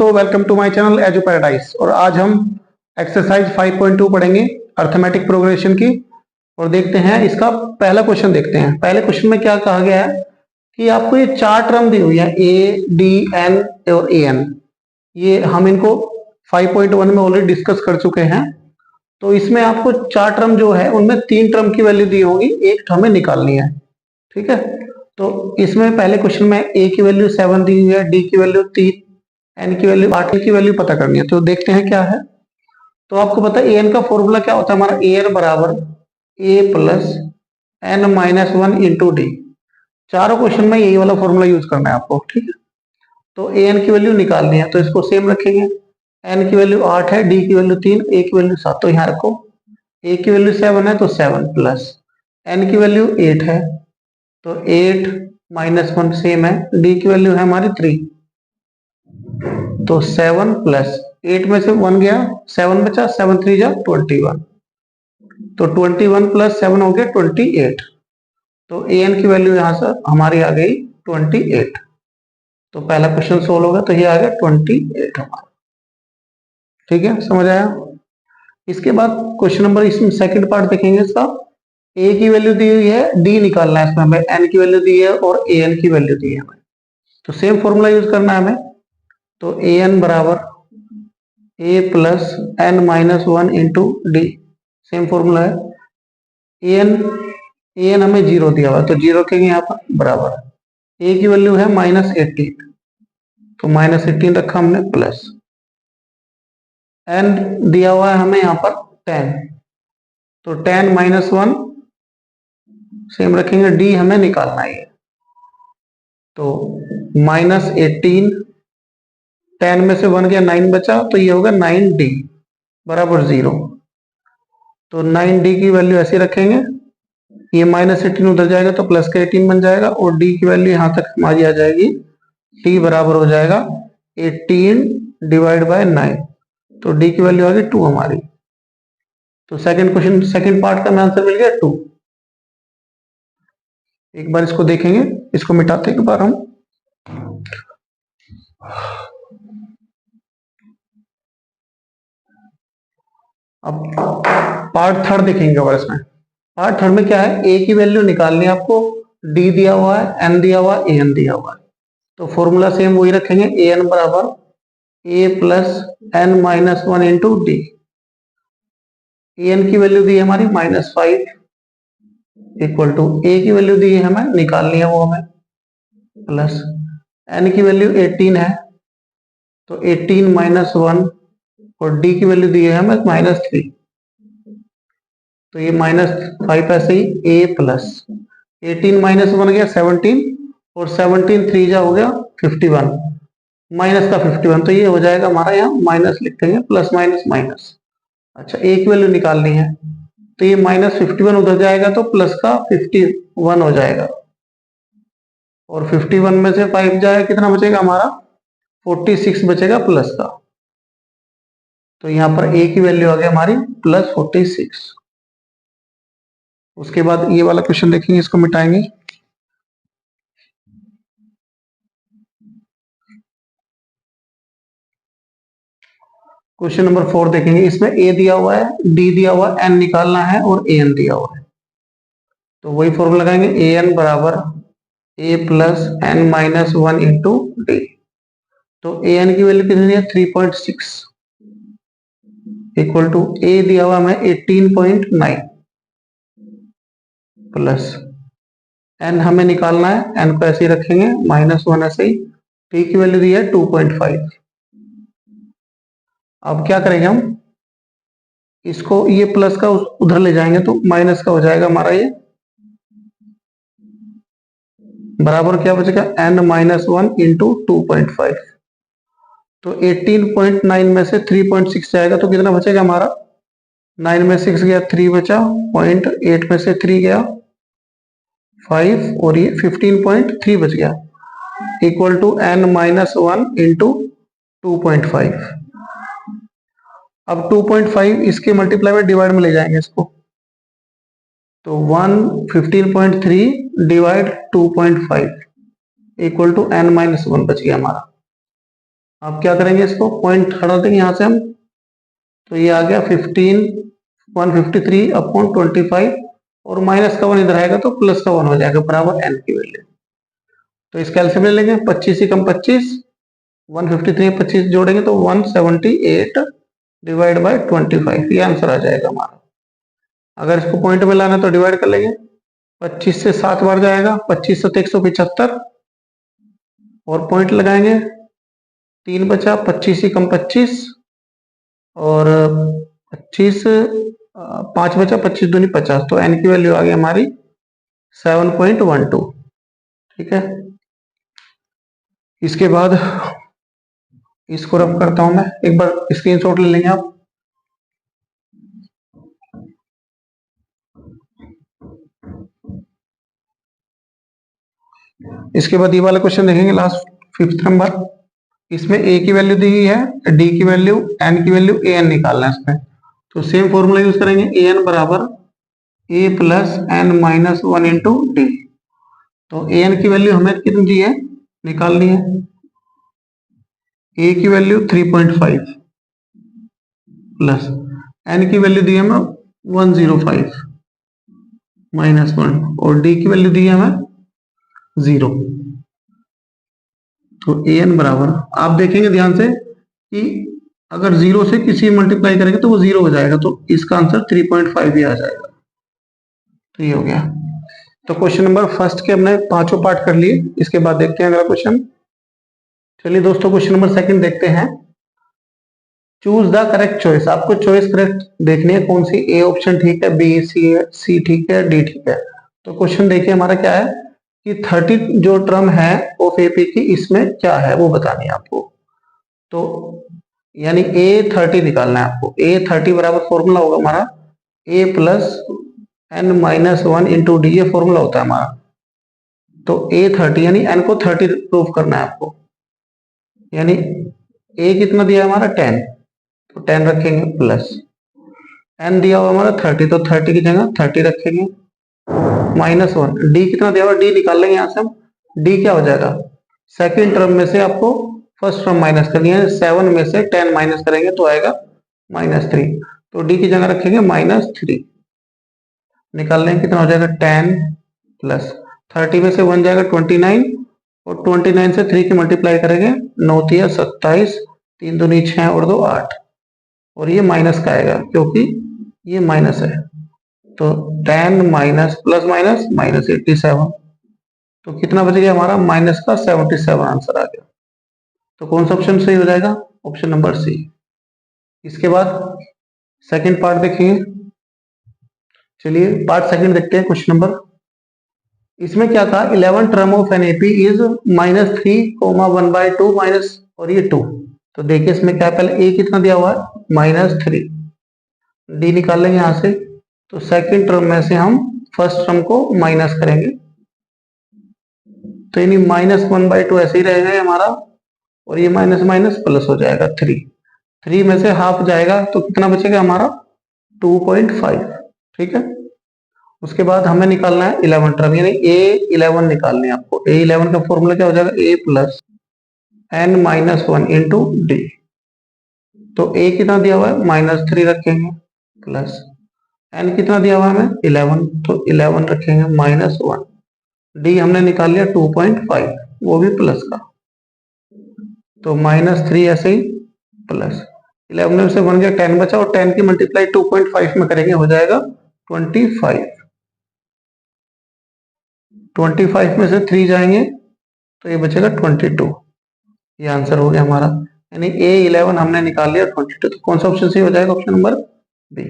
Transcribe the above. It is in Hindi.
दोस्तों, welcome to my channel Edu Paradise. और आज हम एक्सरसाइज 5.2 पढ़ेंगे अर्थमेटिक प्रोग्रेशन की। और देखते हैं इसका पहला क्वेश्चन। देखते हैं पहले क्वेश्चन में क्या कहा गया है कि आपको ये चार टर्म दी हुई है ए डी एन और ए एन। ये हम इनको 5.1 में ऑलरेडी डिस्कस कर चुके हैं। तो इसमें आपको चार टर्म जो है उनमें तीन टर्म की वैल्यू दी होगी, एक हमें निकालनी है। ठीक है, तो इसमें पहले क्वेश्चन में ए की वैल्यू 7 दी हुई है, डी की वैल्यू 3, एन की वैल्यू 8 की वैल्यू पता करनी है। तो देखते हैं क्या है। तो आपको पता है ए एन का फॉर्मूला क्या होता है हमारा, ए एन बराबर A plus N minus 1 into D. चारों क्वेश्चन में यही वाला फॉर्मूला यूज करना है आपको। ठीक है, तो ए एन की वैल्यू निकालनी है तो इसको सेम रखेंगे। एन की वैल्यू 8 है, डी की वैल्यू 3, ए की वैल्यू 7, तो यहाँ रखो। ए की वैल्यू 7 है तो 7 प्लस एन की वैल्यू 8 है तो 8 माइनस 1 सेम है, डी की वैल्यू है हमारी 3 तो 7 प्लस 8 में से 1 गया, 7 बचा, 7 3 जा 21, तो 21 प्लस 7 हो गया 28। तो ए एन की वैल्यू यहां से हमारी आ गई 28। तो पहला क्वेश्चन सोल्व होगा तो ये आ गया 28 हमारा। ठीक है, समझ आया। इसके बाद क्वेश्चन नंबर इसमें सेकंड पार्ट देखेंगे इसका। ए की वैल्यू दी हुई है, डी निकालना है इसमें हमें, एन की वैल्यू दी है और ए एन की वैल्यू दी है हमें। तो सेम फॉर्मूला यूज करना है हमें। तो ए एन बराबर A plus N minus 1 into D, same formula है। ए एन हमें 0 दिया हुआ है तो 0 के यहाँ पर बराबर। ए की वैल्यू है -18 तो -18 रखा हमने, प्लस एन दिया हुआ है हमें यहाँ पर 10 तो 10 माइनस 1 सेम रखेंगे। डी हमें निकालना है तो -18, 10 में से 1 गया 9 बचा तो ये होगा 9d बराबर 0। तो 9d की वैल्यू ऐसे रखेंगे, ये -18 उधर जाएगा तो प्लस का 18 बन जाएगा और d की वैल्यू यहां तक हमारी आ जाएगी, d बराबर हो जाएगा 18 डिवाइड बाय 9, तो d की वैल्यू आ गई 2 हमारी। तो सेकंड क्वेश्चन सेकंड पार्ट का हमें आंसर मिल गया 2। एक बार इसको देखेंगे, इसको मिटाते एक बार हम। अब पार्ट थर्ड देखेंगे और इसमें पार्ट थर्ड में क्या है, ए की वैल्यू निकालनी है आपको, डी दिया हुआ है, एन दिया हुआ है, ए एन दिया हुआ है। तो फॉर्मूला सेम वही रखेंगे, ए एन बराबर A plus N minus 1 into D. A N की वैल्यू दी है हमारी -5 इक्वल टू ए की वैल्यू दी है हमें, निकालनी है वो हमें, प्लस एन की वैल्यू 18 है तो 18 माइनस 1 और डी की वैल्यू दी है हमें -3 तो ये -5 ऐसे ही, ए प्लस 18 माइनस 1 गया 17 और 17 3 जा हो गया 51, माइनस का 51 तो ये हो जाएगा हमारा, यहाँ माइनस लिख देंगे, प्लस माइनस माइनस। अच्छा, ए की वैल्यू निकालनी है तो ये -51 उधर जाएगा तो प्लस का 51 हो जाएगा और 51 में से 5 जाएगा कितना बचेगा हमारा, 46 बचेगा प्लस का। तो यहाँ पर ए की वैल्यू आ गई हमारी +46। उसके बाद ये वाला क्वेश्चन देखेंगे, इसको मिटाएंगे। क्वेश्चन नंबर 4 देखेंगे, इसमें ए दिया हुआ है, डी दिया हुआ है, एन निकालना है और ए एन दिया हुआ है। तो वही फॉर्मूला लगाएंगे, ए एन बराबर A plus N minus 1 into D. तो ए एन की वैल्यू कितनी है, 3.6 इक्वल टू ए दिया हुआ हमें 18.9 प्लस एन हमें निकालना है, एन को ऐसे ही रखेंगे -1 ऐसे ही, टी की वैल्यू दी है 2.5। अब क्या करेंगे हम, इसको ये प्लस का उधर ले जाएंगे तो माइनस का हो जाएगा हमारा, ये बराबर क्या बचेगा, n माइनस 1 इंटू 2.5। तो 18.9 में से 3.6 जाएगा तो कितना बचेगा हमारा, 9 में 6 गया 3 बचा, 0.8 में से 3 गया 5 और ये 15.3 बच गया, equal to n minus 1 into 2.5। अब 2.5 इसके मल्टीप्लाई में डिवाइड में ले जाएंगे इसको, तो 15.3 divide 2.5 equal to n minus 1 बच गया हमारा। आप क्या करेंगे, इसको पॉइंट हटा देंगे यहाँ से हम, तो ये आ गया 153/25 और माइनस का 1 इधर आएगा तो प्लस का 1 हो जाएगा बराबर n की वैल्यू। तो इसका एलसीएम ले लेंगे, 25 ही कम 25, 153 25 जोड़ेंगे तो 178 डिवाइड बाय 25, ये आंसर आ जाएगा हमारा। अगर इसको पॉइंट में लाना तो डिवाइड कर लेंगे, 25 से 7 बार जाएगा, 25 से 175 और पॉइंट लगाएंगे, 3 बचा, 25 ही कम 25 और 25 5 बचा, 25 दूनी 50, तो n की वैल्यू आ गई हमारी 7.12। ठीक है, इसके बाद इसको रब करता हूं मैं, एक बार स्क्रीनशॉट ले लेंगे आप। इसके बाद ये वाला क्वेश्चन देखेंगे लास्ट 5th नंबर। इसमें a की वैल्यू दी हुई है, d की वैल्यू, n की वैल्यू, an निकालना है इसमें। तो सेम फॉर्मूला यूज करेंगे, an बराबर a plus n minus 1 into D. तो an की वैल्यू हमें कितनी दी है, निकालनी है। a की वैल्यू 3.5 प्लस n की वैल्यू दी है हमें 105 माइनस 1 और d की वैल्यू दी है हमें 0। तो an बराबर, आप देखेंगे ध्यान से कि अगर 0 से किसी मल्टीप्लाई करेंगे तो वो 0 हो जाएगा, तो इसका आंसर 3.5 ही आ जाएगा। तो ये हो गया। तो क्वेश्चन नंबर फर्स्ट के हमने 5 पार्ट कर लिए। इसके बाद देखते हैं अगला क्वेश्चन। चलिए दोस्तों, क्वेश्चन नंबर सेकंड देखते हैं। Choose the correct choice. आपको चॉइस करेक्ट देखनी है, कौन सी, ए ऑप्शन ठीक है, बी सी ठीक है, डी ठीक है। तो क्वेश्चन देखिए हमारा क्या है कि 30 जो टर्म है ऑफ एपी की, इसमें क्या है वो बतानी है आपको। तो यानी A30 निकालना है आपको। A30 बराबर फॉर्मूला होगा हमारा A plus n minus 1 into D, ये फॉर्मूला होता है हमारा। तो A30 यानी n को 30 प्रूव करना है आपको। यानी A कितना दिया है हमारा 10, तो 10 रखेंगे प्लस n दिया हुआ हमारा 30, तो 30 की जगह 30 रखेंगे माइनस 1। डी कितना दिया हुआ, डी निकाल लेंगे यहाँ से हम। डी क्या हो जाएगा, सेकेंड टर्म में से आपको फर्स्ट टर्म माइनस करनी है। 7 में से 10 माइनस करेंगे तो आएगा -3, तो डी की जगह रखेंगे -3। निकाल लेंगे, कितना हो जाएगा 10 प्लस 30 में से 1 जाएगा 29 और 29 से 3 की मल्टीप्लाई करेंगे, 9 तिया 27, 3 दूनी 6 और 2 8 और ये माइनस का आएगा क्योंकि ये माइनस है। तो 10 माइनस प्लस माइनस -87, तो कितना बच गया हमारा माइनस का 77 आंसर आ गया। तो कौन सा ऑप्शन सही हो जाएगा, ऑप्शन नंबर सी। इसके बाद सेकंड पार्ट देखेंगे। चलिए पार्ट सेकंड देखते हैं क्वेश्चन नंबर। इसमें क्या था, 11 term of an AP is -3, 1/2 minus और ये 2। तो देखिए इसमें क्या, पहले ए कितना दिया हुआ है -3, डी निकाल लेंगे यहाँ से। तो सेकंड टर्म में से हम फर्स्ट टर्म को माइनस करेंगे, तो यानी -1/2 ऐसे ही रहेगा हमारा और ये माइनस माइनस प्लस हो जाएगा 3 में से हाफ जाएगा तो कितना बचेगा हमारा 2.5। ठीक है, उसके बाद हमें निकालना है 11 टर्म, यानी A11 निकालनी है आपको। A11 का फॉर्मूला क्या हो जाएगा, A plus n minus 1 into D. तो A कितना दिया हुआ है -3 रखेंगे प्लस n कितना दिया हुआ है हमें 11, तो 11 रखेंगे -1। डी हमने निकाल लिया 2.5, वो भी प्लस का, तो -3 ऐसे ही प्लस 11 में से 1 गया 10 बचा और 10 की मल्टीप्लाई 2.5 में करेंगे हो जाएगा 25। 25 में से 3 जाएंगे तो ये बचेगा 22। ये आंसर हो गया हमारा, यानी A11 हमने निकाल लिया 22। तो कौन सा ऑप्शन सही हो जाएगा, ऑप्शन नंबर बी।